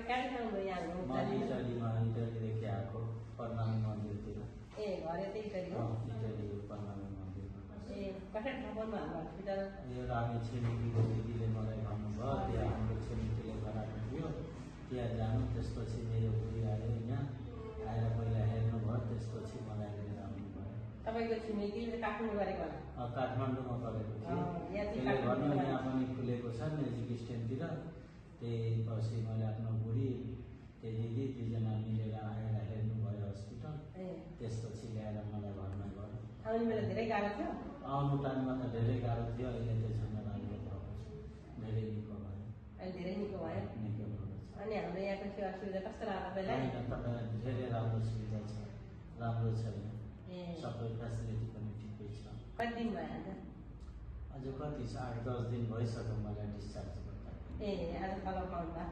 कहाँ ठाउँमा यहाँ म इटलीदेखि आएको प्रणामी मन्दिरतिर। ए घर यतै इटली हो? इटली प्रणामी मन्दिर। ए कठा ठाउँमा हाम्रो हस्पिटल? यो हामी छिमेकीको दिदीले मलाई भन्नुभयो, त्यहाँ हाम्रो छिमेकीले गराएको थियो, त्यहाँ जानु। त्यसपछि मेरो बुढी आयो यहाँ आएर पहिला हेर्नुभयो, त्यसपछि मलाई लिएर आउनुभयो। तपाईँको छिमेकीले काठमाडौँ गरेको होला? काठमाडौँमा गरेको थियो। त्यसले भन्नु यहाँ पनि खुलेको छ म्युजिक स्ट्यान्डतिर। त्यही पछि मैले आफ्नो बुढी त्यही दिदी दुईजना मिलेर आएर हेर्नुभयो हस्पिटल। त्यसपछि ल्याएर मलाई भर्ना गर्यो। आउने बेला धेरै गाह्रो थियो? आउनु टाइममा त धेरै गाह्रो थियो, अहिले त झन् राम्रो भएको छ, धेरै निको भयो। अहिले धेरै निको भयो? निको भएको छ। अनि हाम्रो यहाँको सेवा सुविधा कस्तो लाग्यो तपाईँलाई? तपाईँ धेरै राम्रो सुविधा छ, राम्रो छ यहाँ। सबै फेसिलिटी पनि ठिकै छ। कति दिन भयो आज? अझ कति छ, 8-10 दिन भइसक्यो मलाई डिस्चार्ज गर्दा। ए आज तल पाउँदा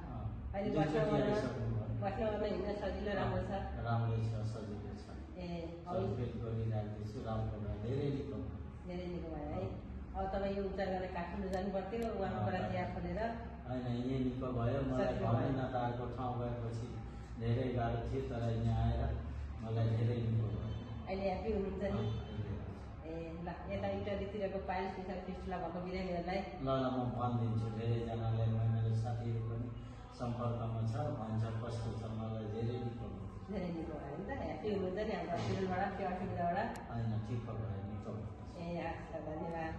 अहिले दुईचोटि बस्न आइसक्नुभयो। हिँड्न सजिलो राम्रो छ? राम्रो छ, सजिलो छ। ए सबै गरिराख्दैछु, राम्रो भयो, धेरै निको भयो। धेरै निको भयो है। अब तपाईँ यो उपचार गर्न काठमाडौँ जानु पर्थ्यो उहाँबाट त्यहाँ खोलेर? होइन, यहीँ निको भयो। मलाई भएन त अर्को ठाउँ गएपछि धेरै गाह्रो थियो, तर यहाँ आएर मलाई धेरै निको भयो। अहिले ह्याप्पी हुनुहुन्छ नि? ए ल यता इटलीतिरको पाइल्स फिसा फिस्टुला भएको बिरामीहरूलाई ल म भनिदिन्छु। धेरैजनालाई मेरो साथीहरू पनि सम्पर्कमा छ, भन्छ कस्तो छ, मलाई धेरै निको भयो। धेरै निको भयो नि त? ह्याप्पी हुनुहुन्छ नि हाम्रो हस्पिटलबाट, सेवा सुविधाबाट? होइन, ठिक भयो, निको भयो। ए अच्छा, धन्यवाद।